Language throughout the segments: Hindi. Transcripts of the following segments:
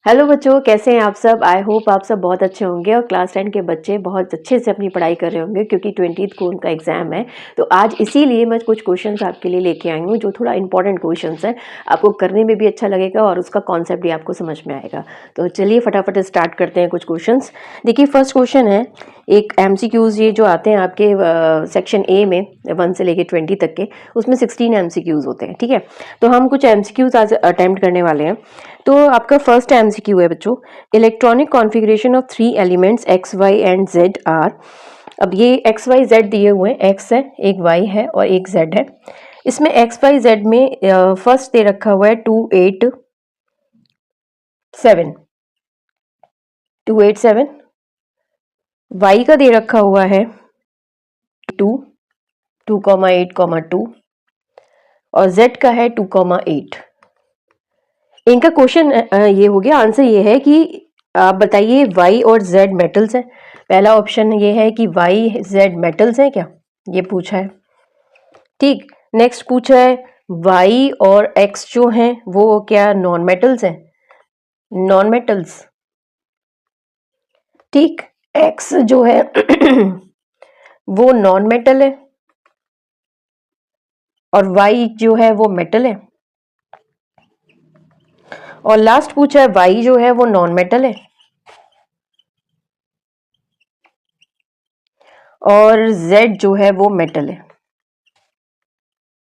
हेलो बच्चों, कैसे हैं आप सब। आई होप आप सब बहुत अच्छे होंगे और क्लास 10 के बच्चे बहुत अच्छे से अपनी पढ़ाई कर रहे होंगे क्योंकि 20th को उनका एग्जाम है। तो आज इसीलिए मैं कुछ क्वेश्चंस आपके लिए लेके आई हूँ जो थोड़ा इंपॉर्टेंट क्वेश्चंस है, आपको करने में भी अच्छा लगेगा और उसका कॉन्सेप्ट भी आपको समझ में आएगा। तो चलिए फटाफट स्टार्ट करते हैं कुछ क्वेश्चंस। देखिए फर्स्ट क्वेश्चन है, एक MCQs ये जो आते हैं आपके सेक्शन ए में 1 से लेके 20 तक के, उसमें 16 MCQs होते हैं। ठीक है, तो हम कुछ MCQs आज अटेम्प्ट करने वाले हैं। तो आपका फर्स्ट MCQ है बच्चों, electronic configuration of 3 elements X Y and Z are. अब ये एक्स वाई जेड दिए हुए हैं, एक्स है, एक वाई है और एक जेड है। इसमें एक्स वाई जेड में फर्स्ट दे रखा हुआ है 287 वाई का दे रखा हुआ है 2.8.2 और जेड का है 2.8। इनका क्वेश्चन ये हो गया, आंसर ये है कि आप बताइए वाई और जेड मेटल्स हैं। पहला ऑप्शन ये है कि वाई जेड मेटल्स हैं क्या, ये पूछा है। ठीक, नेक्स्ट पूछा है वाई और एक्स जो हैं वो क्या नॉन मेटल्स हैं, नॉन मेटल्स। ठीक, एक्स जो है वो नॉन मेटल है और वाई जो है वो मेटल है। और लास्ट पूछा है वाई जो है वो नॉन मेटल है और जेड जो है वो मेटल है।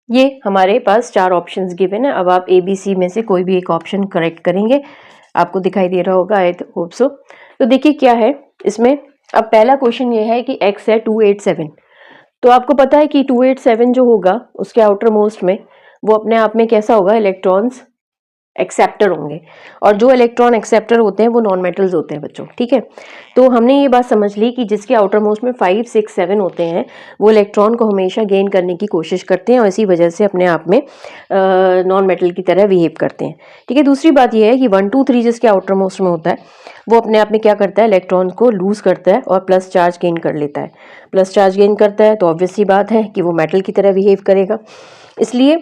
ये हमारे पास 4 ऑप्शंस गिवन है। अब आप ABC में से कोई भी एक ऑप्शन करेक्ट करेंगे, आपको दिखाई दे रहा होगा, आई होप सो। तो देखिए क्या है इसमें। अब पहला क्वेश्चन ये है कि x है 287। तो आपको पता है कि 287 जो होगा उसके आउटर मोस्ट में वो अपने आप में कैसा होगा, इलेक्ट्रॉन्स एक्सेप्टर होंगे और जो इलेक्ट्रॉन एक्सेप्टर होते हैं वो नॉन मेटल्स होते हैं बच्चों। ठीक है, तो हमने ये बात समझ ली कि जिसके आउटर मोस्ट में 5, 6, 7 होते हैं वो इलेक्ट्रॉन को हमेशा गेन करने की कोशिश करते हैं और इसी वजह से अपने आप में नॉन मेटल की तरह बिहेव करते हैं। ठीक है, दूसरी बात ये है कि 1, 2, 3 जिसके आउटर मोस्ट में होता है वो अपने आप में क्या करता है, इलेक्ट्रॉन को लूज करता है और प्लस चार्ज गेन कर लेता है। प्लस चार्ज गेन करता है तो ऑब्वियस सी बात है कि वो मेटल की तरह बिहेव करेगा। इसलिए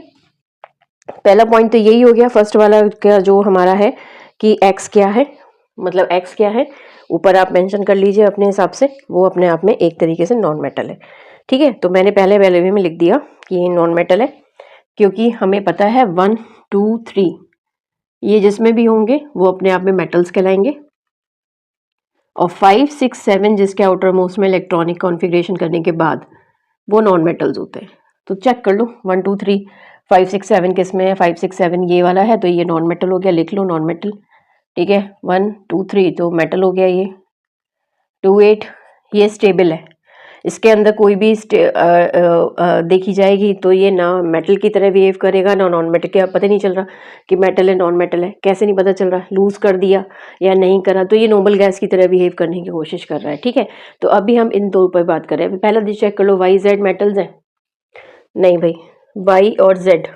पहला पॉइंट तो यही हो गया, फर्स्ट वाला क्या जो हमारा है कि एक्स क्या है, मतलब एक्स क्या है ऊपर आप मेंशन कर लीजिए अपने हिसाब से, वो अपने आप में एक तरीके से नॉन मेटल है। ठीक है, तो मैंने पहले में लिख दिया कि ये नॉन मेटल है क्योंकि हमें पता है 1, 2, 3 ये जिसमें भी होंगे वो अपने आप में मेटल्स कहलाएंगे और 5, 6, 7 जिसके आउटर मोस्ट में इलेक्ट्रॉनिक कॉन्फ़िगरेशन करने के बाद वो नॉन मेटल्स होते हैं। तो चेक कर लो 1, 2, 3, 5, 6, 7 किस में है, 5, 6, 7 ये वाला है तो ये नॉन मेटल हो गया, लिख लो नॉन मेटल। ठीक है, 1, 2, 3 तो मेटल हो गया। ये 2, 8 ये स्टेबल है, इसके अंदर कोई भी देखी जाएगी तो ये ना मेटल की तरह बिहेव करेगा ना नॉन मेटल। क्या पता नहीं चल रहा कि मेटल है नॉन मेटल है, कैसे नहीं पता चल रहा, लूज कर दिया या नहीं करा, तो ये नोबल गैस की तरह बिहेव करने की कोशिश कर रहा है। ठीक है, तो अभी हम इन दो पर बात कर रहे हैं। पहला चेक कर लो, वाई जेड मेटल्स हैं, नहीं भाई, वाई और जेड,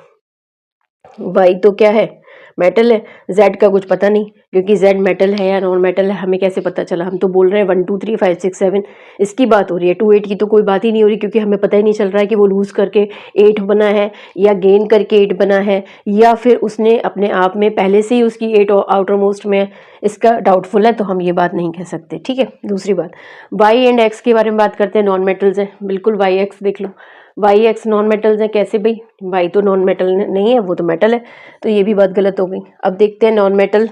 वाई तो क्या है, मेटल है, जेड का कुछ पता नहीं क्योंकि जेड मेटल है या नॉन मेटल है हमें कैसे पता चला। हम तो बोल रहे हैं 1, 2, 3, 5, 6, 7 इसकी बात हो रही है, 2, 8 की तो कोई बात ही नहीं हो रही क्योंकि हमें पता ही नहीं चल रहा है कि वो लूज करके 8 बना है या गेन करके 8 बना है या फिर उसने अपने आप में पहले से ही उसकी 8 आउटर मोस्ट में, इसका डाउटफुल है तो हम ये बात नहीं कह सकते। ठीक है, दूसरी बात वाई एंड एक्स के बारे में बात करते हैं। नॉन मेटल्स है, बिल्कुल वाई एक्स देख लो, वाई एक्स नॉन मेटल्स है। कैसे भाई, वाई तो नॉन मेटल नहीं है, वो तो मेटल है, तो ये भी बात गलत हो गई। अब देखते हैं नॉन मेटल,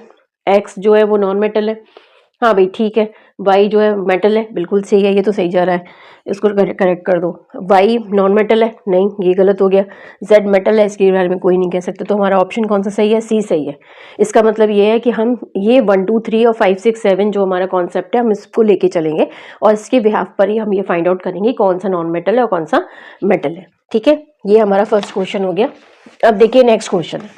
एक्स जो है वो नॉन मेटल है, हाँ भाई ठीक है। वाई जो है मेटल है, बिल्कुल सही है, ये तो सही जा रहा है, इसको करेक्ट कर दो। वाई नॉन मेटल है, नहीं ये गलत हो गया। जेड मेटल है, इसके बारे में कोई नहीं कह सकता, तो हमारा ऑप्शन कौन सा सही है, सी सही है। इसका मतलब ये है कि हम ये 1, 2, 3 और 5, 6, 7 जो हमारा कॉन्सेप्ट है हम इसको लेके चलेंगे और इसके बिहाफ पर ही हम ये फाइंड आउट करेंगे कौन सा नॉन मेटल है और कौन सा मेटल है। ठीक है, ये हमारा फर्स्ट क्वेश्चन हो गया। अब देखिए नेक्स्ट क्वेश्चन है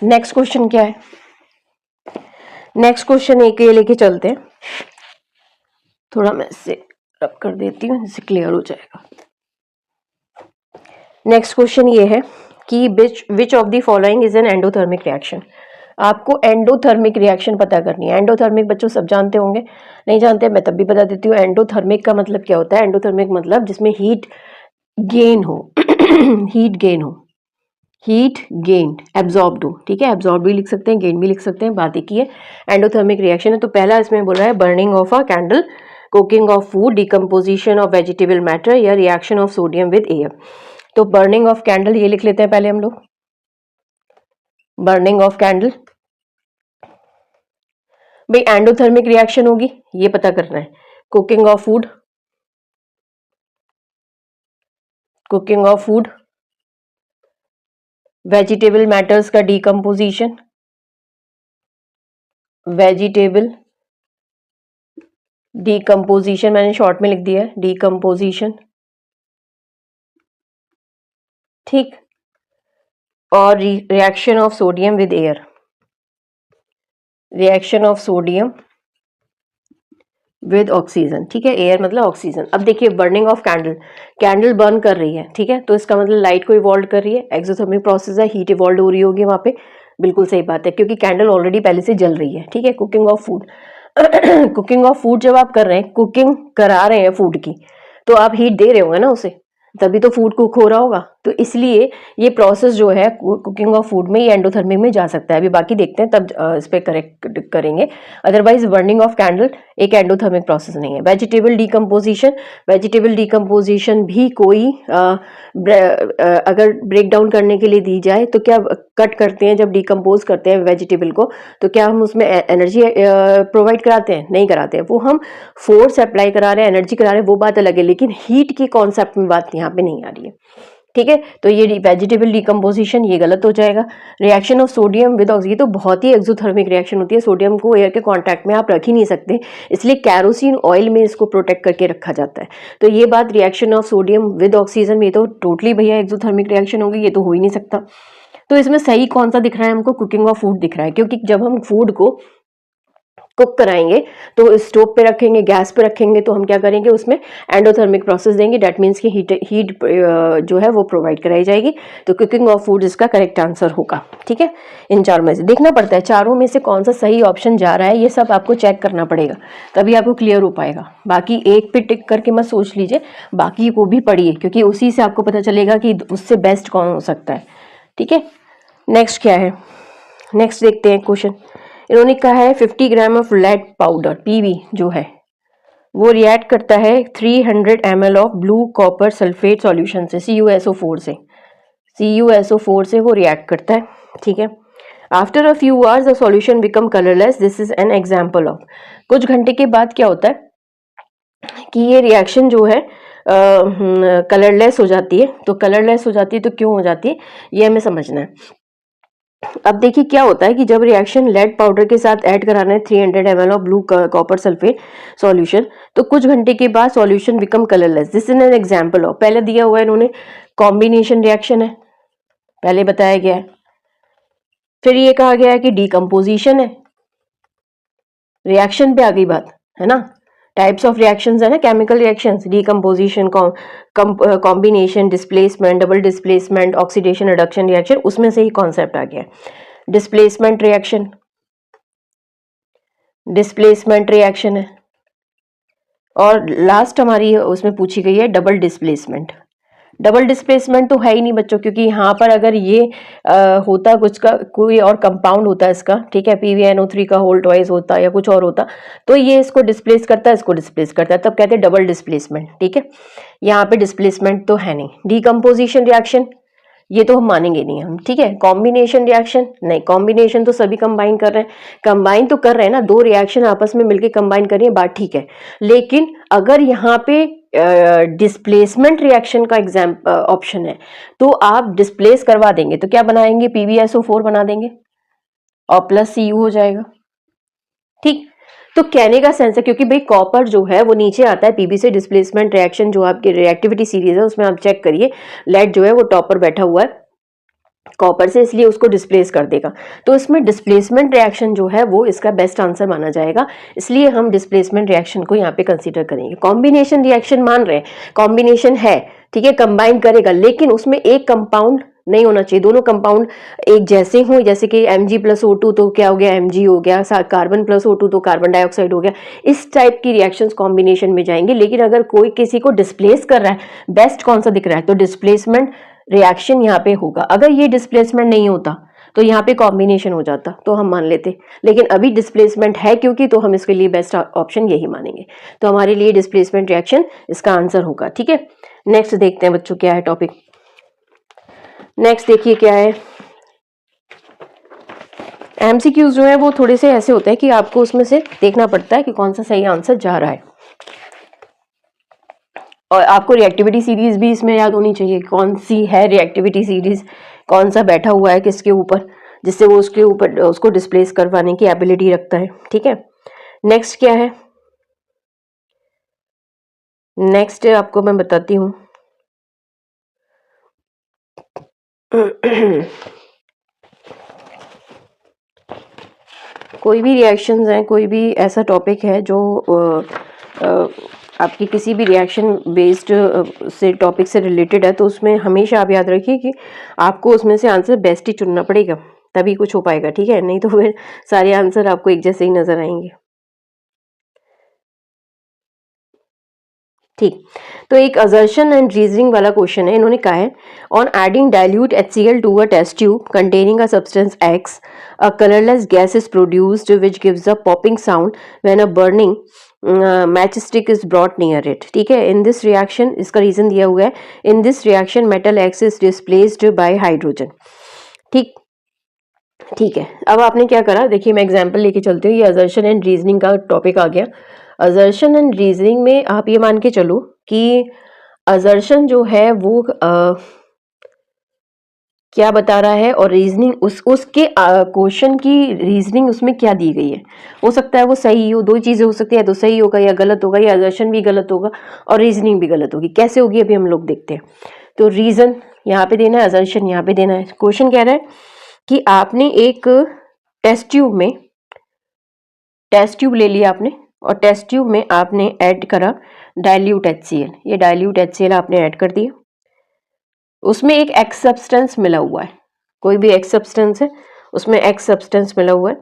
नेक्स्ट क्वेश्चन क्या है, नेक्स्ट क्वेश्चन एक ये लेके चलते हैं, थोड़ा मैं इससे रब कर देती हूँ, इससे क्लियर हो जाएगा। नेक्स्ट क्वेश्चन ये है कि विच of the following is an endothermic reaction. आपको एंडोथर्मिक रिएक्शन पता करनी है। एंडोथर्मिक बच्चों सब जानते होंगे, नहीं जानते मैं तब भी बता देती हूँ। एंडोथर्मिक का मतलब क्या होता है, एंडोथर्मिक मतलब जिसमें हीट गेन हो हीट गेन हो, हीट गेन्ड, एब्जॉर्ब्ड हो, ठीक है, एब्जॉर्ब भी लिख सकते हैं, गेन भी लिख सकते हैं, बात एक ही है। एंडोथर्मिक रिएक्शन है, तो पहला इसमें बोल रहा है burning of a candle, cooking of food, decomposition of vegetable matter या reaction of sodium with air. तो बर्निंग ऑफ कैंडल ये लिख लेते हैं पहले हम लोग, बर्निंग ऑफ कैंडल, भाई एंडोथर्मिक रिएक्शन होगी ये पता करना है। Cooking of food, cooking of food, vegetable matters का डिकम्पोजिशन, वेजिटेबल डिकम्पोजिशन मैंने शॉर्ट में लिख दिया है, डिकम्पोजिशन, ठीक, और reaction of sodium with air, reaction of sodium with oxygen, ठीक है, एयर मतलब ऑक्सीजन। अब देखिए burning of candle, candle burn कर रही है, ठीक है, तो इसका मतलब लाइट को इवॉल्व कर रही है, एक्सोथर्मिक प्रोसेस है, हीट इवॉल्व हो रही होगी वहां पे, बिल्कुल सही बात है, क्योंकि कैंडल ऑलरेडी पहले से जल रही है, ठीक है। Cooking of food cooking of food जब आप कर रहे हैं, कुकिंग करा रहे हैं फूड की, तो आप हीट दे रहे होंगे ना उसे, तभी तो फूड कुक हो रहा होगा, तो इसलिए ये प्रोसेस जो है कुकिंग ऑफ फूड में ये एंडोथर्मिक में जा सकता है। अभी बाकी देखते हैं तब इस पर करेक्ट करेंगे, अदरवाइज बर्निंग ऑफ कैंडल एक एंडोथर्मिक प्रोसेस नहीं है। वेजिटेबल डिकम्पोजिशन, वेजिटेबल डिकम्पोजिशन भी कोई अगर ब्रेक डाउन करने के लिए दी जाए तो क्या कट करते हैं, जब डिकम्पोज करते हैं वेजिटेबल को, तो क्या हम उसमें एनर्जी प्रोवाइड कराते हैं? नहीं कराते हैं, वो हम फोर्स अप्लाई करा रहे हैं, एनर्जी करा रहे हैं, वो बात अलग है, लेकिन हीट की कॉन्सेप्ट में बात यहाँ पे नहीं आ रही है, ठीक है। तो ये वेजिटेबल डिकम्पोजिशन ये गलत हो जाएगा। Reaction of sodium with oxygen, ये तो बहुत ही एक्सोथर्मिक रिएक्शन होती है, सोडियम को एयर के कांटेक्ट में आप रख ही नहीं सकते, इसलिए कैरोसिन ऑयल में इसको प्रोटेक्ट करके रखा जाता है। तो ये बात reaction of sodium with oxygen में, ये तो टोटली भैया एक्सोथर्मिक रिएक्शन होगी, ये तो हो ही नहीं सकता। तो इसमें सही कौन सा दिख रहा है हमको? कुकिंग ऑफ फूड दिख रहा है, क्योंकि जब हम फूड को कुक कराएंगे तो स्टोव पे रखेंगे, गैस पे रखेंगे, तो हम क्या करेंगे उसमें एंडोथर्मिक प्रोसेस देंगे, डेट मीन्स कि हीट जो है वो प्रोवाइड कराई जाएगी। तो कुकिंग ऑफ फूड इसका करेक्ट आंसर होगा, ठीक है। इन चारों में से देखना पड़ता है, चारों में से कौन सा सही ऑप्शन जा रहा है, ये सब आपको चेक करना पड़ेगा, तभी आपको क्लियर हो पाएगा। बाकी एक पे टिक करके मत सोच लीजिए, बाकी को भी पढ़िए, क्योंकि उसी से आपको पता चलेगा कि उससे बेस्ट कौन हो सकता है, ठीक है। नेक्स्ट क्या है, नेक्स्ट देखते हैं क्वेश्चन। इन्होंने कहा है 50 gram of lead powder PB जो है वो रिएक्ट करता है 300 ml ऑफ ब्लू कॉपर सल्फेट सॉल्यूशन से, CuSO4 से, CuSO4 से वो रिएक्ट करता है, ठीक है। After a few hours the solution become colourless, this is an example of. कुछ घंटे के बाद क्या होता है कि ये रिएक्शन जो है कलरलेस हो जाती है। तो कलरलेस हो जाती है तो क्यों हो जाती है ये हमें समझना है। अब देखिए क्या होता है कि जब रिएक्शन लेड पाउडर के साथ ऐड कराना है 300 ml ऑफ ब्लू कॉपर सल्फेट सॉल्यूशन, तो कुछ घंटे के बाद solution become colourless, this is an example of. पहले दिया हुआ है इन्होंने कॉम्बिनेशन रिएक्शन है, पहले बताया गया है, फिर ये कहा गया है कि डिकम्पोजिशन है, रिएक्शन पे आ गई बात, है ना। टाइप्स ऑफ रिएक्शंस है ना, chemical reactions, decomposition, combination, displacement, double displacement, oxidation reduction reaction, उसमें से ही कॉन्सेप्ट आ गया। डिस्प्लेसमेंट रिएक्शन, डिस्प्लेसमेंट रिएक्शन है, और लास्ट हमारी उसमें पूछी गई है डबल डिस्प्लेसमेंट। डबल डिस्प्लेसमेंट तो है ही नहीं बच्चों, क्योंकि यहाँ पर अगर ये होता कुछ का कोई और कंपाउंड होता है इसका, ठीक है, PbNO3 का होल ट्वाइस होता या कुछ और होता, तो ये इसको डिस्प्लेस करता है, इसको डिस्प्लेस करता है, तब कहते हैं डबल डिस्प्लेसमेंट, ठीक है। यहाँ पे डिस्प्लेसमेंट तो है नहीं। डिकम्पोजिशन रिएक्शन ये तो हम मानेंगे नहीं हम, ठीक है। कॉम्बिनेशन रिएक्शन नहीं, कॉम्बिनेशन तो सभी कंबाइन कर रहे हैं, कंबाइन तो कर रहे हैं ना, दो रिएक्शन आपस में मिलके कंबाइन कर रही है, बात ठीक है, लेकिन अगर यहाँ पे डिस्प्लेसमेंट रिएक्शन का ऑप्शन है तो आप डिस्प्लेस करवा देंगे तो क्या बनाएंगे, PbSO4 बना देंगे और प्लस Cu हो जाएगा, ठीक। तो कहने का सेंस है, क्योंकि भाई कॉपर जो है वो नीचे आता है Pb से, डिस्प्लेसमेंट रिएक्शन जो आपकी रिएक्टिविटी सीरीज है उसमें आप चेक करिए, लेड जो है वो टॉप पर बैठा हुआ है कॉपर से, इसलिए उसको डिस्प्लेस कर देगा। तो इसमें डिस्प्लेसमेंट रिएक्शन जो है वो इसका बेस्ट आंसर माना जाएगा, इसलिए हम डिस्प्लेसमेंट रिएक्शन को यहाँ पे कंसीडर करेंगे। कॉम्बिनेशन रिएक्शन मान रहे हैं, कॉम्बिनेशन है, ठीक है, कंबाइन करेगा, लेकिन उसमें एक कंपाउंड नहीं होना चाहिए। दोनों कंपाउंड एक जैसे हों, जैसे कि Mg+O2 तो क्या हो गया, Mg हो गया, कार्बन+O2 तो कार्बन डाइऑक्साइड हो गया, इस टाइप की रिएक्शंस कॉम्बिनेशन में जाएंगे। लेकिन अगर कोई किसी को डिस्प्लेस कर रहा है, बेस्ट कौन सा दिख रहा है, तो डिस्प्लेसमेंट रिएक्शन यहाँ पे होगा। अगर ये डिस्प्लेसमेंट नहीं होता तो यहाँ पे कॉम्बिनेशन हो जाता, तो हम मान लेते, लेकिन अभी डिस्प्लेसमेंट है क्योंकि, तो हम इसके लिए बेस्ट ऑप्शन यही मानेंगे। तो हमारे लिए डिस्प्लेसमेंट रिएक्शन इसका आंसर होगा। ठीक है, नेक्स्ट देखते हैं बच्चों क्या है टॉपिक। नेक्स्ट देखिए क्या है, एमसीक्यूज जो है वो थोड़े से ऐसे होते हैं कि आपको उसमें से देखना पड़ता है कि कौन सा सही आंसर जा रहा है, और आपको रिएक्टिविटी सीरीज भी इसमें याद होनी चाहिए, कौन सी है रिएक्टिविटी सीरीज, कौन सा बैठा हुआ है किसके ऊपर, जिससे वो उसके ऊपर उसको डिस्प्लेस करवाने की एबिलिटी रखता है। ठीक है, नेक्स्ट क्या है, नेक्स्ट आपको मैं बताती हूँ। कोई भी रिएक्शंस हैं, कोई भी ऐसा टॉपिक है जो आपकी किसी भी रिएक्शन बेस्ड से टॉपिक से रिलेटेड है, तो उसमें हमेशा आप याद रखिए कि आपको उसमें से आंसर बेस्ट ही चुनना पड़ेगा, तभी कुछ हो पाएगा। ठीक है, नहीं तो फिर सारे आंसर आपको एक जैसे ही नजर आएंगे। ठीक, तो एक असर्शन एंड रीजनिंग वाला क्वेश्चन है। इन्होंने कहा है, on adding dilute HCl to a test tube containing a substance X, a colourless gas is produced which gives a popping sound when a burning match stick is brought near it. ठीक है, इन दिस रिएक्शन, इसका रीजन दिया हुआ है, in this reaction metal X is displaced by hydrogen. ठीक, ठीक है, अब आपने क्या करा, देखिए मैं एग्जांपल लेके चलती हूँ। ये असर्शन एंड रीजनिंग का टॉपिक आ गया। असर्शन एंड रीजनिंग में आप ये मान के चलो कि असर्शन जो है वो क्या बता रहा है, और रीजनिंग उसके क्वेश्चन की रीजनिंग उसमें क्या दी गई है। हो सकता है वो सही हो, दो चीजें हो सकती है, तो सही होगा या गलत होगा, या असर्शन भी गलत होगा और रीजनिंग भी गलत होगी। कैसे होगी अभी हम लोग देखते हैं। तो रीजन यहाँ पे देना है, असर्शन यहाँ पे देना है। क्वेश्चन कह रहा है कि आपने एक टेस्ट ट्यूब ले लिया आपने, और टेस्ट ट्यूब में आपने ऐड करा डाइल्यूट HCl। ये डाइल्यूट HCl आपने ऐड कर दिया, उसमें एक एक्स सब्सटेंस मिला हुआ है, कोई भी एक्स सब्सटेंस है, उसमें एक्स सब्सटेंस मिला हुआ है,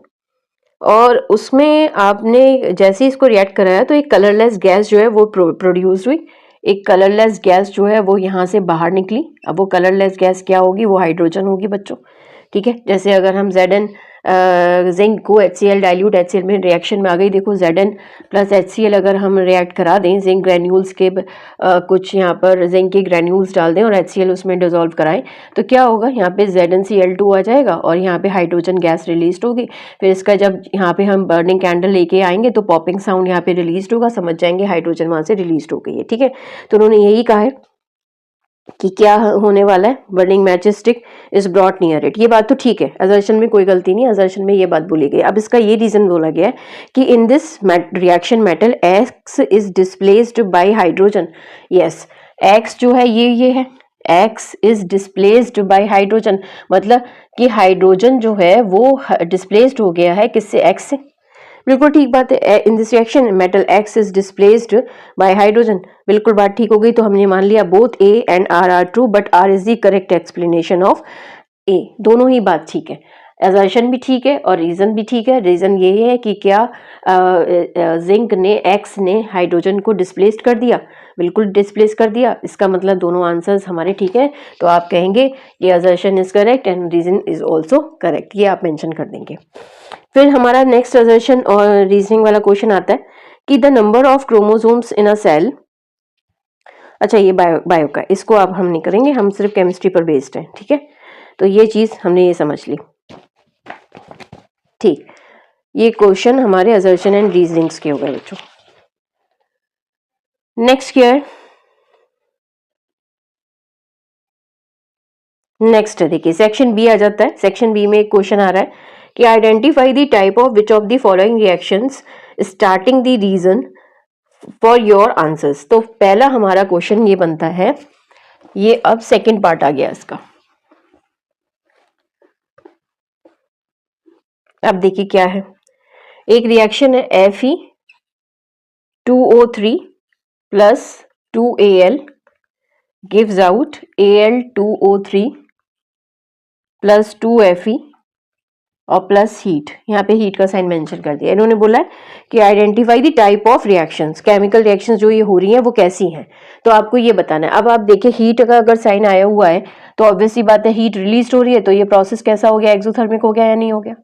और उसमें आपने जैसे ही इसको रिएक्ट कराया तो एक कलरलेस गैस जो है वो प्रोड्यूस हुई। एक कलरलेस गैस जो है वो यहाँ से बाहर निकली। अब वो कलरलेस गैस क्या होगी, वो हाइड्रोजन होगी बच्चों। ठीक है, जैसे अगर हम Zn जिंक को HCl डाइल्यूट HCl में रिएक्शन में आ गई, देखो Zn प्लस HCl अगर हम रिएक्ट करा दें, जिंक ग्रेन्यूल्स के कुछ यहाँ पर जिंक के ग्रेन्यूल्स डाल दें और HCl उसमें डिजोल्व कराएं, तो क्या होगा, यहाँ पे ZnCl2 आ जाएगा और यहाँ पे हाइड्रोजन गैस रिलीज होगी। फिर इसका जब यहाँ पे हम बर्निंग कैंडल लेके आएंगे तो पॉपिंग साउंड यहाँ पे रिलीज होगा, समझ जाएंगे हाइड्रोजन वहां से रिलीज हो गई है। ठीक है, तो उन्होंने यही कहा है कि क्या होने वाला है, burning match stick is brought near it. ये बात तो ठीक है, असर्शन में कोई गलती नहीं, असर्शन में ये बात बोली गई। अब इसका ये रीजन बोला गया है कि इन this reaction metal X is displaced by hydrogen. Yes, X जो है ये है, X is displaced by hydrogen, मतलब कि हाइड्रोजन जो है वो डिस्प्लेस्ड हो गया है किससे, X से। बिल्कुल ठीक बात है, in this reaction metal X is displaced by hydrogen. बिल्कुल बात ठीक हो गई, तो हमने मान लिया both A and R are true, but R is the correct explanation of A। दोनों ही बात ठीक है, असर्शन भी ठीक है और रीजन भी ठीक है। रीजन ये है कि क्या जिंक ने, X ने हाइड्रोजन को डिस्प्लेस कर दिया, बिल्कुल डिस्प्लेस कर दिया। इसका मतलब दोनों आंसर्स हमारे ठीक है, तो आप कहेंगे ये assertion is correct and reason is also correct, ये आप मेंशन कर देंगे। फिर हमारा नेक्स्ट असर्शन और रीजनिंग वाला क्वेश्चन आता है कि the number of chromosomes in a cell. अच्छा, ये बायो का, इसको आप हम नहीं करेंगे, हम सिर्फ केमिस्ट्री पर बेस्ड है। ठीक है, तो ये चीज हमने ये समझ ली। ठीक, ये क्वेश्चन हमारे असर्शन एंड रीजनिंग्स के हो गए बच्चों। नेक्स्ट क्या है, नेक्स्ट देखिए सेक्शन बी आ जाता है। सेक्शन बी में एक क्वेश्चन आ रहा है कि identify the type of which of the following reactions stating the reason for your answers. तो पहला हमारा क्वेश्चन ये बनता है, ये अब सेकंड पार्ट आ गया इसका। अब देखिए क्या है, एक रिएक्शन है Fe2O3 plus 2Al gives out Al2O3 plus 2Fe और प्लस हीट, यहाँ पे हीट का साइन मेंशन कर दिया। इन्होंने बोला है कि identify the type of reactions, chemical reactions जो ये हो रही हैं वो कैसी हैं, तो आपको ये बताना है। अब आप देखिए हीट का अगर साइन आया हुआ है तो ऑब्वियसली बात है हीट रिलीज हो रही है, तो ये प्रोसेस कैसा हो गया, एक्सोथर्मिक हो गया या नहीं हो गया?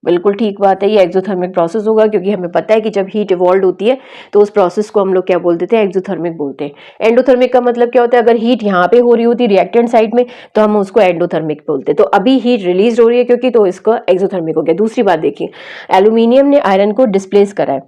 बिल्कुल ठीक बात है, ये एक्सोथर्मिक प्रोसेस होगा, क्योंकि हमें पता है कि जब हीट इवॉल्व होती है तो उस प्रोसेस को हम लोग क्या बोल देते हैं, एक्सोथर्मिक बोलते हैं। एंडोथर्मिक का मतलब क्या होता है, अगर हीट यहाँ पे हो रही होती रिएक्टेंट साइड में तो हम उसको एंडोथर्मिक बोलते हैं। तो अभी हीट रिलीज हो रही है क्योंकि, तो इसका एक्सोथर्मिक हो गया। दूसरी बात देखिए, एल्यूमिनियम ने आयरन को डिस्प्लेस करा है,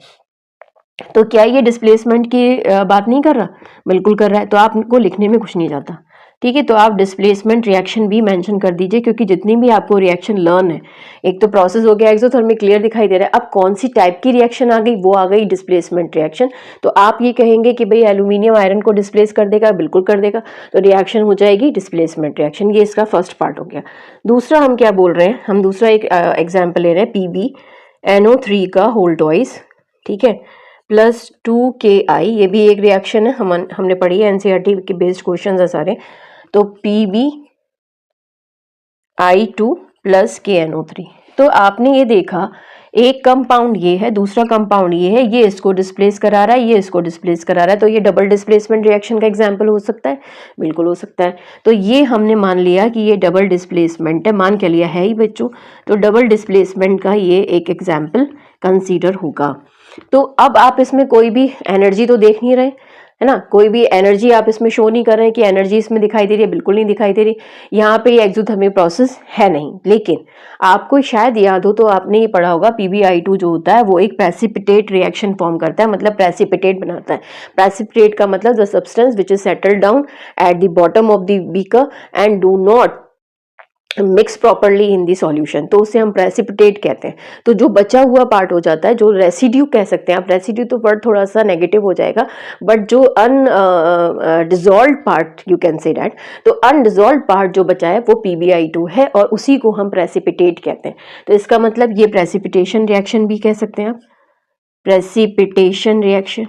तो क्या ये डिस्प्लेसमेंट की बात नहीं कर रहा? बिल्कुल कर रहा है। तो आपको लिखने में कुछ नहीं जाता, ठीक है। तो आप डिस्प्लेसमेंट रिएक्शन भी मेंशन कर दीजिए, क्योंकि जितनी भी आपको रिएक्शन लर्न है, एक तो प्रोसेस हो गया एक्सोथर्मिक, क्लियर दिखाई दे रहा है। अब कौन सी टाइप की रिएक्शन आ गई, वो आ गई डिस्प्लेसमेंट रिएक्शन। तो आप ये कहेंगे कि भाई एल्यूमिनियम आयरन को डिस्प्लेस कर देगा, बिल्कुल कर देगा, तो रिएक्शन हो जाएगी डिस्प्लेसमेंट रिएक्शन। ये इसका फर्स्ट पार्ट हो गया। दूसरा हम क्या बोल रहे हैं, हम दूसरा एक एग्जाम्पल ले रहे हैं, PbNO3 का होल ट्वाइस, ठीक है, प्लस 2Ki, ये भी एक रिएक्शन है, हमने पढ़ी है, एनसीईआरटी के बेस्ड क्वेश्चन है सारे। तो PbI2 प्लस KNO3। तो आपने ये देखा, एक कंपाउंड ये है, दूसरा कंपाउंड ये है, ये इसको डिस्प्लेस करा रहा है, ये इसको डिस्प्लेस करा रहा है, तो ये डबल डिस्प्लेसमेंट रिएक्शन का एग्जांपल हो सकता है, बिल्कुल हो सकता है। तो ये हमने मान लिया कि ये डबल डिस्प्लेसमेंट है, मान क्या लिया है ही बच्चों, तो डबल डिस्प्लेसमेंट का ये एक एग्जाम्पल कंसीडर होगा। तो अब आप इसमें कोई भी एनर्जी तो देख नहीं रहे, है ना, कोई भी एनर्जी आप इसमें शो नहीं कर रहे हैं कि एनर्जी इसमें दिखाई दे रही है, बिल्कुल नहीं दिखाई दे रही। यहाँ पे ये एक्सोथर्मिक प्रोसेस है नहीं। लेकिन आपको शायद याद हो तो आपने ये पढ़ा होगा, PbI2 जो होता है वो एक प्रेसिपिटेट रिएक्शन फॉर्म करता है, मतलब प्रेसिपिटेट बनाता है। प्रेसिपिटेट का मतलब the substance which is settled down at the bottom of the beaker and do not mix properly in the solution, तो उसे हम प्रेसिपिटेट कहते हैं। तो जो बचा हुआ पार्ट हो जाता है, जो रेसिड्यू कह सकते हैं आप, रेसिड्यू तो वर्ड थोड़ा सा नेगेटिव हो जाएगा, बट जो dissolve part you can say that, तो अनडिजॉल्व पार्ट जो बचा है वो PbI2 है, और उसी को हम प्रेसिपिटेट कहते हैं। तो इसका मतलब ये प्रेसिपिटेशन रिएक्शन भी कह सकते हैं आप, प्रेसिपिटेशन रिएक्शन,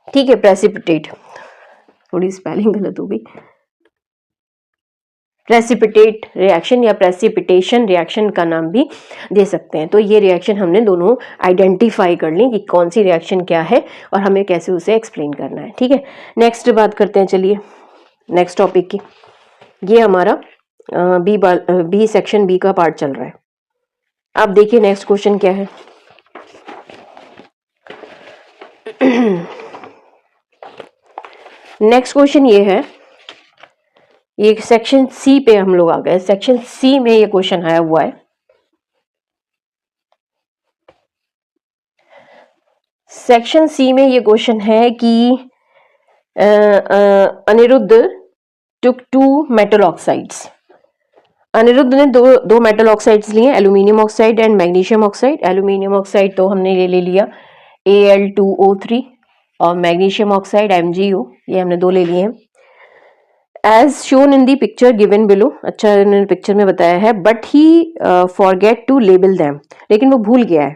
ठीक है, प्रेसिपिटेट, थोड़ी स्पेलिंग गलत हो गई, प्रेसिपिटेट रिएक्शन या प्रेसिपिटेशन रिएक्शन का नाम भी दे सकते हैं। तो ये रिएक्शन हमने दोनों आइडेंटिफाई कर ली कि कौन सी रिएक्शन क्या है और हमें कैसे उसे एक्सप्लेन करना है, ठीक है। नेक्स्ट बात करते हैं, चलिए नेक्स्ट टॉपिक की। ये हमारा बी सेक्शन बी का पार्ट चल रहा है। अब देखिए नेक्स्ट क्वेश्चन क्या है। नेक्स्ट क्वेश्चन ये है, ये सेक्शन सी पे हम लोग आ गए। सेक्शन सी में ये क्वेश्चन आया हुआ है, सेक्शन सी में ये क्वेश्चन है कि अनिरुद्ध टुक 2 मेटल ऑक्साइड्स। अनिरुद्ध ने दो मेटल ऑक्साइड्स लिए, aluminium oxide and magnesium oxide. Aluminium oxide तो हमने ये ले लिया Al2O3, और मैग्नीशियम ऑक्साइड MgO, ये हमने दो ले लिए हैं। As shown in the picture given below, अच्छा इन्होंने पिक्चर में बताया है, but he forget to label them, लेकिन वो भूल गया है।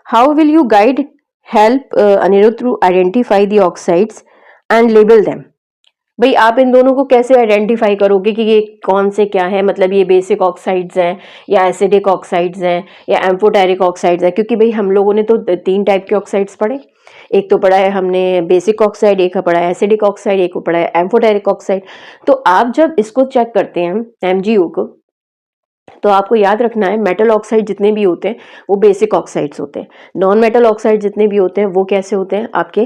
How will you guide help Anirudh to identify the oxides and label them. भाई आप इन दोनों को कैसे आइडेंटिफाई करोगे कि ये कौन से क्या है, मतलब ये बेसिक ऑक्साइड्स हैं या एसिडिक ऑक्साइड्स हैं या एम्फोटेरिक ऑक्साइड्स हैं, क्योंकि भाई हम लोगों ने तो 3 टाइप के ऑक्साइड्स पढ़े, एक तो पढ़ा है हमने बेसिक ऑक्साइड, एक पढ़ा है एसिडिक ऑक्साइड, एक को पढ़ा है एम्फोटेरिक ऑक्साइड। तो आप जब इसको चेक करते हैं MgO को, तो आपको याद रखना है मेटल ऑक्साइड जितने भी होते हैं वो बेसिक ऑक्साइड्स होते हैं, नॉन मेटल ऑक्साइड जितने भी होते हैं वो कैसे होते हैं, आपके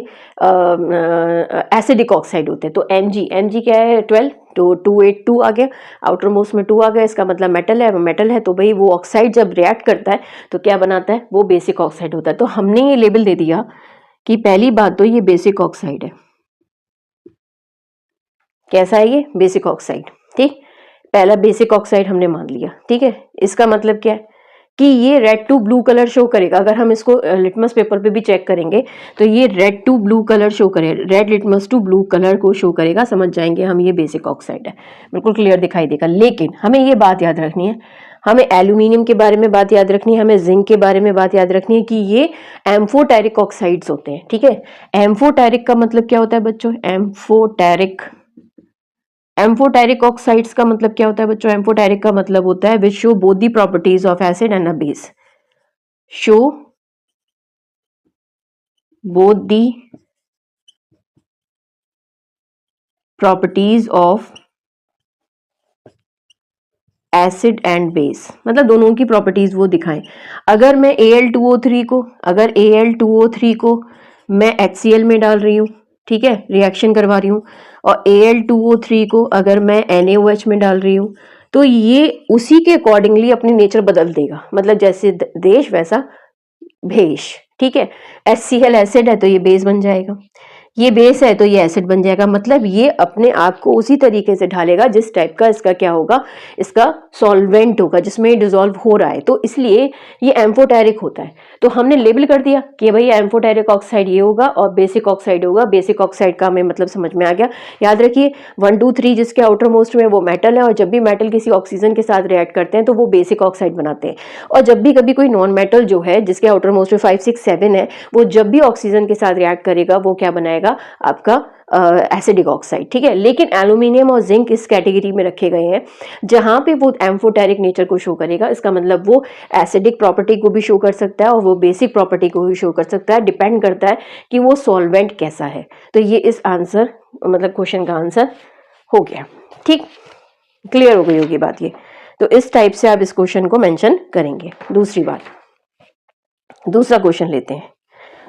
एसिडिक ऑक्साइड होते हैं। तो Mg क्या है 12, तो 282 आ गया, आउटर मोस्ट में 2 आ गया, इसका मतलब मेटल है, मेटल है, तो भाई वो ऑक्साइड जब रिएक्ट करता है तो क्या बनाता है, वो बेसिक ऑक्साइड होता है। तो हमने ये लेबल दे दिया कि पहली बात तो ये बेसिक ऑक्साइड है। कैसा है ये, बेसिक ऑक्साइड, ठीक, पहला बेसिक ऑक्साइड हमने मान लिया, ठीक है। इसका मतलब क्या है कि ये red to blue colour show करेगा। अगर हम इसको लिटमस पेपर पे भी चेक करेंगे तो ये red to blue colour show करे, red litmus to blue colour को शो करेगा, समझ जाएंगे हम ये बेसिक ऑक्साइड है, बिल्कुल क्लियर दिखाई देगा। लेकिन हमें ये बात याद रखनी है, हमें एल्यूमिनियम के बारे में बात याद रखनी है, हमें जिंक के बारे में बात याद रखनी है कि ये एम्फोटेरिक ऑक्साइड्स होते हैं। ठीक है, एम्फोटेरिक का मतलब क्या होता है बच्चों? एम्फोटेरिक ऑक्साइड्स का मतलब क्या होता है बच्चों? एम्फोटेरिक का मतलब होता है which show both the properties of acid and a base, show both the properties of acid and base, मतलब दोनों की प्रॉपर्टीज वो दिखाएं। अगर मैं Al2O3 को मैं HCl में डाल रही हूँ, ठीक है, रिएक्शन करवा रही हूँ, और Al2O3 को अगर मैं NaOH में डाल रही हूँ, तो ये उसी के अकॉर्डिंगली अपनी नेचर बदल देगा, मतलब जैसे देश वैसा भेष। ठीक है, HCl एसिड है तो ये बेस बन जाएगा, ये बेस है तो ये एसिड बन जाएगा, मतलब ये अपने आप को उसी तरीके से ढालेगा जिस टाइप का इसका क्या होगा, इसका सॉल्वेंट होगा जिसमें डिसॉल्व हो रहा है, तो इसलिए ये एम्फोटेरिक होता है। तो हमने लेबल कर दिया कि भाई एम्फोटेरिक ऑक्साइड ये होगा और बेसिक ऑक्साइड होगा। बेसिक ऑक्साइड का हमें मतलब समझ में आ गया। याद रखिए 1 2 3 जिसके आउटर मोस्ट में वो मेटल है, और जब भी मेटल किसी ऑक्सीजन के साथ रिएक्ट करते हैं तो वो बेसिक ऑक्साइड बनाते हैं, और जब भी कभी कोई नॉन मेटल जो है जिसके आउटर मोस्ट में 5 6 7 है, वो जब भी ऑक्सीजन के साथ रिएक्ट करेगा वो क्या बनाएगा, आपका एसिडिक ऑक्साइड। ठीक है, लेकिन एल्यूमिनियम और जिंक इस कैटेगरी में रखे गए हैं जहां पे वो एम्फोटेरिक नेचर को शो करेगा। इसका मतलब वो एसिडिक प्रॉपर्टी को भी शो कर सकता है और वो बेसिक प्रॉपर्टी को भी शो कर सकता है, डिपेंड करता है कि वो सॉल्वेंट कैसा है। तो ये इस आंसर मतलब क्वेश्चन का आंसर हो गया। ठीक, क्लियर हो गई होगी बात ये। तो इस टाइप से आप इस क्वेश्चन को मेंशन करेंगे। दूसरी बात, दूसरा क्वेश्चन लेते हैं।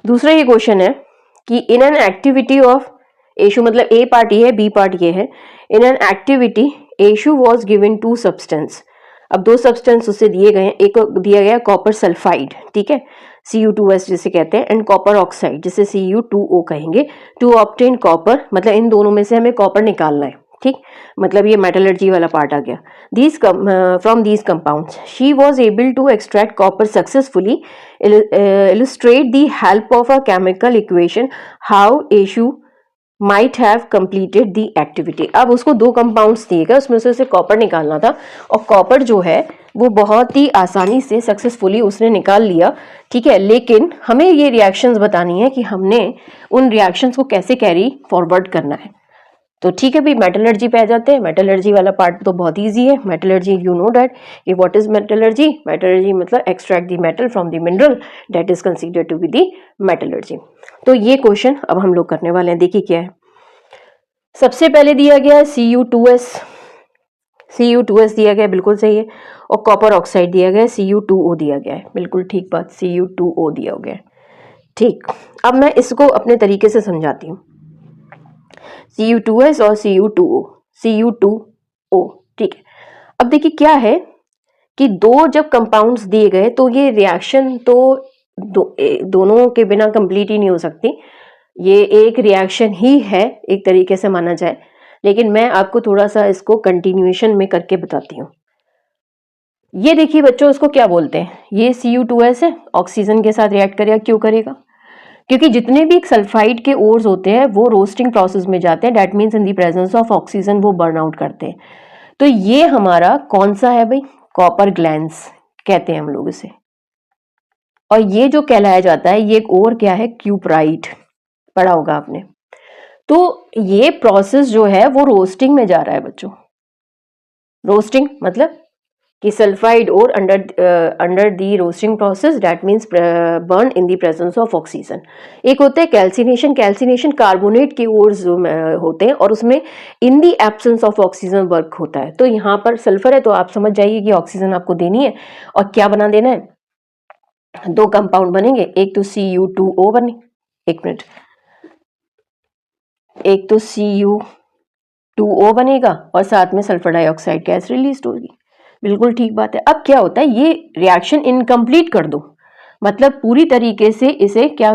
दूसरा ये क्वेश्चन है कि in an activity of Ashu, मतलब ए पार्ट ये है, बी पार्ट ये है। In an activity Ashu was given 2 substance. अब 2 सब्सटेंस उससे दिए गए हैं, एक दिया गया कॉपर सल्फाइड, ठीक है, Cu2S जिसे कहते हैं, एंड कॉपर ऑक्साइड जिसे Cu2O कहेंगे, टू ऑब्टेन कॉपर, मतलब इन दोनों में से हमें कॉपर निकालना है। ठीक, मतलब ये मेटलर्जी वाला पार्ट आ गया। From these compounds she was able to extract copper successfully. illustrate the help of a chemical equation how Eshu might have completed the activity। अब उसको 2 कंपाउंड्स दिए गए, उसमें से उसे कॉपर निकालना था, और कॉपर जो है वो बहुत ही आसानी से सक्सेसफुली उसने निकाल लिया। ठीक है, लेकिन हमें ये रिएक्शंस बतानी है कि हमने उन रिएक्शंस को कैसे कैरी फॉरवर्ड करना है। तो ठीक है भाई, मेटलर्जी पे आ जाते हैं। मेटलर्जी वाला पार्ट तो बहुत इजी है। मेटलर्जी, यू नो दैट कि व्हाट इज मेटलर्जी। मेटलर्जी मतलब extract the metal from the mineral, that is considered to be the metallurgy. तो ये क्वेश्चन अब हम लोग करने वाले हैं। देखिए क्या है, सबसे पहले दिया गया है Cu2S। Cu2S दिया गया है, बिल्कुल सही है, और कॉपर ऑक्साइड दिया गया है, Cu2O दिया गया है, बिल्कुल ठीक बात, Cu2O दिया गया है। ठीक, अब मैं इसको अपने तरीके से समझाती हूँ। Cu2S और Cu2O, ठीक है। अब देखिए क्या है कि 2 जब कंपाउंड्स दिए गए तो ये रिएक्शन तो दोनों के बिना कंप्लीट ही नहीं हो सकती। ये एक रिएक्शन ही है एक तरीके से माना जाए, लेकिन मैं आपको थोड़ा सा इसको कंटिन्यूएशन में करके बताती हूँ। ये देखिए बच्चों, इसको क्या बोलते हैं, ये Cu2S है, ऑक्सीजन के साथ रिएक्ट करेगा। क्यों करेगा? क्योंकि जितने भी सल्फाइड के ओर्स होते हैं वो रोस्टिंग प्रोसेस में जाते हैं, that means in the presence of oxygen वो बर्न आउट करते हैं। तो ये हमारा कौन सा है भाई? कॉपर ग्लैंड्स कहते हैं हम लोग इसे। और ये जो कहलाया जाता है, ये एक और क्या है, क्यूपराइट, पढ़ा होगा आपने। तो ये प्रोसेस जो है वो रोस्टिंग में जा रहा है बच्चों। रोस्टिंग मतलब कि सल्फाइड और under the roasting process, that means burn in the presence of oxygen. एक होता है कैल्सिनेशन। कैल्सिनेशन कार्बोनेट के ओर्स होते हैं और उसमें in the absence of oxygen work होता है। तो यहाँ पर सल्फर है तो आप समझ जाइए कि ऑक्सीजन आपको देनी है और क्या बना देना है, 2 कंपाउंड बनेंगे, एक तो Cu2O बने, एक मिनट, एक तो Cu2O बनेगा और साथ में सल्फर डाइऑक्साइड गैस रिलीज होगी। बिल्कुल ठीक बात है। अब क्या होता है, ये रिएक्शन इनकम्प्लीट कर दो, मतलब पूरी तरीके से इसे क्या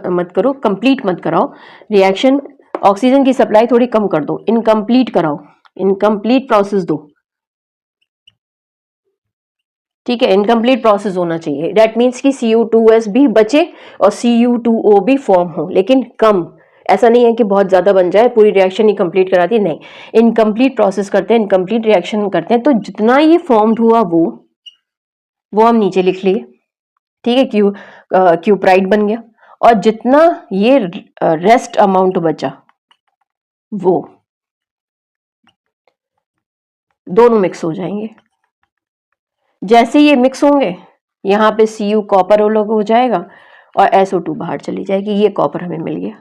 मत करो, कंप्लीट मत कराओ रिएक्शन। ऑक्सीजन की सप्लाई थोड़ी कम कर दो, इनकम्प्लीट कराओ, इनकम्प्लीट प्रोसेस दो। ठीक है, इनकम्प्लीट प्रोसेस होना चाहिए। दैट मीन्स कि Cu2S भी बचे और Cu2O भी फॉर्म हो, लेकिन कम। ऐसा नहीं है कि बहुत ज्यादा बन जाए, पूरी रिएक्शन ही कंप्लीट करा दी, नहीं, इनकम्प्लीट प्रोसेस करते हैं, इनकम्प्लीट रिएक्शन करते हैं। तो जितना ये फॉर्म्ड हुआ वो वो हम नीचे लिख लिए, ठीक है, क्यूप्राइड बन गया। और जितना ये रेस्ट अमाउंट बचा वो दोनों मिक्स हो जाएंगे। जैसे ये मिक्स होंगे यहाँ पे Cu कॉपर अलग हो जाएगा और SO2 बाहर चली जाएगी। ये कॉपर हमें मिल गया,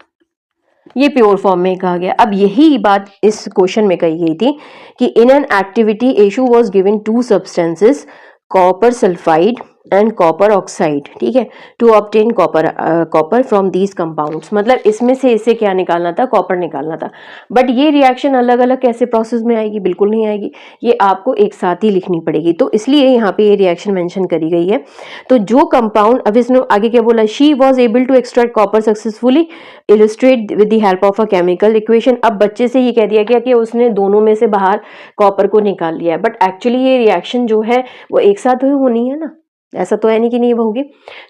ये प्योर फॉर्म में कहा गया। अब यही बात इस क्वेश्चन में कही गई थी कि in an activity Ashu was given two substances, copper sulphide and copper oxide, ठीक है, to obtain copper from these compounds. मतलब इसमें से इसे क्या निकालना था, कॉपर निकालना था। बट ये रिएक्शन अलग अलग कैसे प्रोसेस में आएगी, बिल्कुल नहीं आएगी, ये आपको एक साथ ही लिखनी पड़ेगी। तो इसलिए यहाँ पे ये रिएक्शन मेंशन करी गई है। तो जो कंपाउंड, अब इसने आगे क्या बोला, she was able to extract copper successfully, illustrate with the help of a chemical equation. अब बच्चे से ही कह दिया गया कि उसने दोनों में से बाहर कॉपर को निकाल लिया है, बट एक्चुअली ये रिएक्शन जो है वो एक साथ ही होनी है ना, ऐसा तो है नहीं कि नहीं होगी।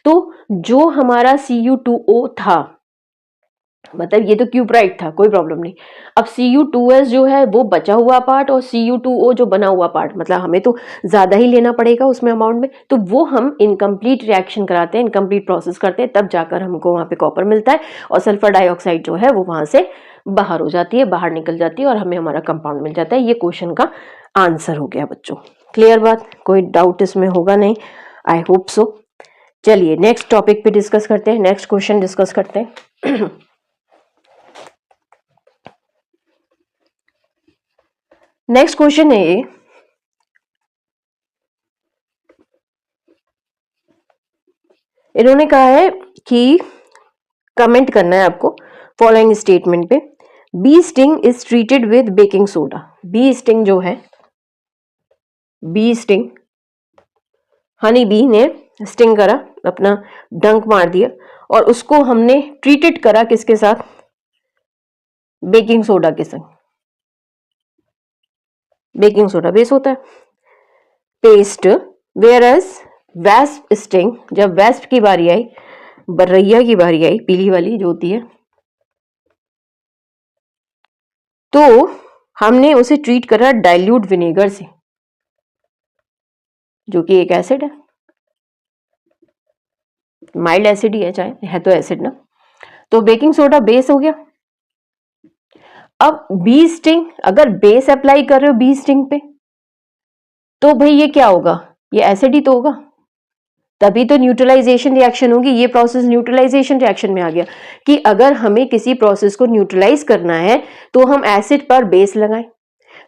तो जो हमारा Cu2O था, मतलब ये तो क्यूप्राइड था, कोई प्रॉब्लम नहीं। अब Cu2S जो है वो बचा हुआ पार्ट और Cu2O जो बना हुआ पार्ट, मतलब हमें तो ज्यादा ही लेना पड़ेगा उसमें अमाउंट में, तो वो हम इनकम्प्लीट रिएक्शन कराते हैं, इनकम्प्लीट प्रोसेस करते हैं, तब जाकर हमको वहां पे कॉपर मिलता है और सल्फर डाइऑक्साइड जो है वो वहां से बाहर हो जाती है, बाहर निकल जाती है और हमें हमारा कंपाउंड मिल जाता है। ये क्वेश्चन का आंसर हो गया बच्चों। क्लियर बात, कोई डाउट इसमें होगा नहीं, आई होप सो। चलिए नेक्स्ट टॉपिक पे डिस्कस करते हैं, नेक्स्ट क्वेश्चन डिस्कस करते हैं। नेक्स्ट क्वेश्चन है ये, इन्होंने कहा है कि कमेंट करना है आपको फॉलोइंग स्टेटमेंट पे, bee sting is treated with baking soda. Bee sting जो है, बी स्टिंग, हनी बी ने स्टिंग करा, अपना डंक मार दिया और उसको हमने ट्रीटेड करा किसके साथ, बेकिंग सोडा के संग। बेकिंग सोडा बेस होता है, paste. Whereas wasp sting, जब वेस्प की बारी आई, बर्रैया की बारी आई, पीली वाली जो होती है, तो हमने उसे ट्रीट करा डाइल्यूट विनेगर से, जो कि एक एसिड है, माइल्ड एसिड ही है, चाहे है तो एसिड ना। तो बेकिंग सोडा बेस हो गया। अब बी स्टिंग, अगर बेस अप्लाई कर रहे हो बी स्टिंग पे, तो भाई ये क्या होगा, ये एसिड ही तो होगा, तभी तो न्यूट्रलाइजेशन रिएक्शन होगी। ये प्रोसेस न्यूट्रलाइजेशन रिएक्शन में आ गया कि अगर हमें किसी प्रोसेस को न्यूट्रलाइज करना है तो हम एसिड पर बेस लगाएं।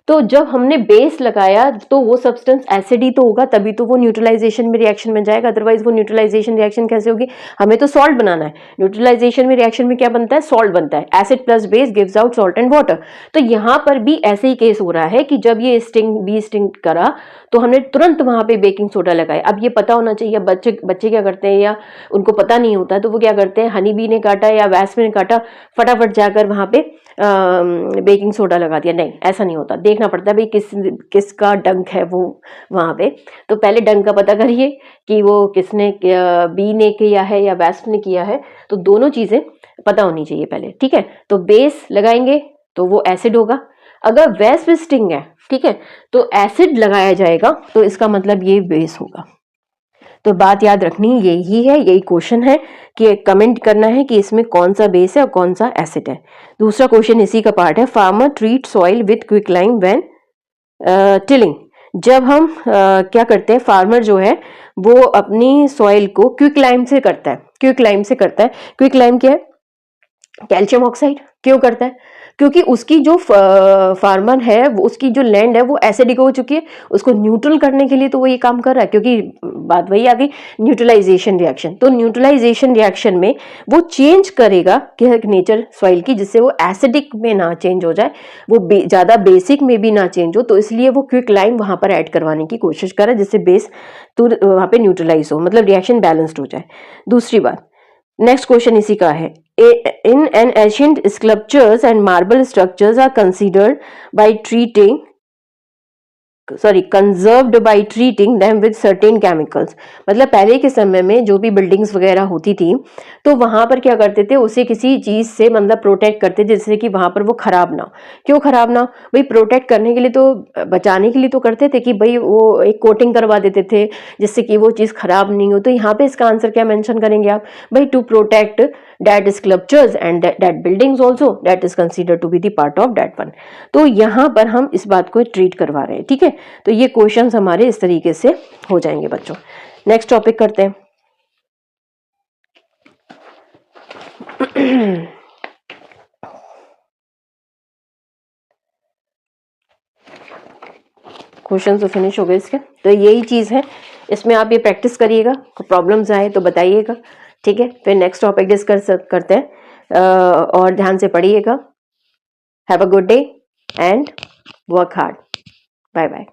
तो जब हमने बेस लगाया तो वो सब्सटेंस एसिड ही तो होगा, तभी तो वो न्यूट्रलाइजेशन में रिएक्शन में जाएगा, अदरवाइज वो न्यूट्रलाइजेशन रिएक्शन कैसे होगी। हमें तो सॉल्ट बनाना है, न्यूट्रलाइजेशन में रिएक्शन में क्या बनता है, सॉल्ट बनता है, acid plus base gives out salt and water. तो यहाँ पर भी ऐसे ही केस हो रहा है कि जब ये बी स्टिंग करा तो हमने तुरंत वहां पे बेकिंग सोडा लगाया। अब ये पता होना चाहिए, बच्चे क्या करते हैं या उनको पता नहीं होता है, तो वो क्या करते हैं, हनी बी ने काटा या वैस्प ने काटा, फटाफट जाकर वहां पे बेकिंग सोडा लगा दिया। नहीं, ऐसा नहीं होता, देखना पड़ता है भाई किसका डंक है वो वहां पे। तो पहले डंक का पता करिए कि वो किसने, बी ने किया है या वैस्प ने किया है, तो दोनों चीजें पता होनी चाहिए पहले, ठीक है। तो बेस लगाएंगे तो वो एसिड होगा, अगर वेस्प स्टिंग है, ठीक है, तो एसिड लगाया जाएगा, तो इसका मतलब ये बेस होगा। तो बात याद रखनी यही है, यही क्वेश्चन है कि कमेंट करना है कि इसमें कौन सा बेस है और कौन सा एसिड है। दूसरा क्वेश्चन इसी का पार्ट है, farmer treat soil with quicklime when tilling. जब हम क्या करते हैं, फार्मर जो है वो अपनी सॉइल को क्विकलाइम से करता है, क्विकलाइम से करता है। क्विकलाइम क्या है, कैल्शियम ऑक्साइड। क्यों करता है, क्योंकि उसकी जो फार्मर है वो, उसकी जो लैंड है वो एसिडिक हो चुकी है, उसको न्यूट्रल करने के लिए तो वो ये काम कर रहा है, क्योंकि बात वही आ गई न्यूट्रलाइजेशन रिएक्शन। तो न्यूट्रलाइजेशन रिएक्शन में वो चेंज करेगा नेचर सॉइल की, जिससे वो एसिडिक में ना चेंज हो जाए, वो ज्यादा बेसिक में भी ना चेंज हो, तो इसलिए वो क्विकलाइम वहां पर ऐड करवाने की कोशिश करे, जिससे बेस तो वहां पे न्यूट्रलाइज हो, मतलब रिएक्शन बैलेंस्ड हो जाए। दूसरी बात, नेक्स्ट क्वेश्चन इसी का है, in an ancient sculptures and marble structures are considered by treating conserved by treating them with certain chemicals. मतलब पहले के समय में जो भी बिल्डिंग्स वगैरह होती थी तो वहां पर क्या करते थे, उसे किसी चीज से मतलब प्रोटेक्ट करते जिससे कि वहां पर वो खराब ना हो। क्यों खराब ना हो भाई? प्रोटेक्ट करने के लिए तो, बचाने के लिए तो करते थे कि भाई वो एक कोटिंग करवा देते थे जिससे कि वो चीज खराब नहीं हो। तो यहाँ पे इसका आंसर क्या मेंशन करेंगे आप? भाई to protect that sculptures and that buildings also that is considered to be the part of that one। तो यहाँ पर हम इस बात को ट्रीट करवा रहे हैं, ठीक है। तो ये क्वेश्चंस हमारे इस तरीके से हो जाएंगे बच्चों। नेक्स्ट टॉपिक करते हैं। क्वेश्चन तो फिनिश हो गए इसके। तो यही चीज है, इसमें आप ये प्रैक्टिस करिएगा, प्रॉब्लम्स आए तो बताइएगा, ठीक है। फिर नेक्स्ट टॉपिक डिस्कस करते हैं, और ध्यान से पढ़िएगा। Have a good day and work hard. Bye bye.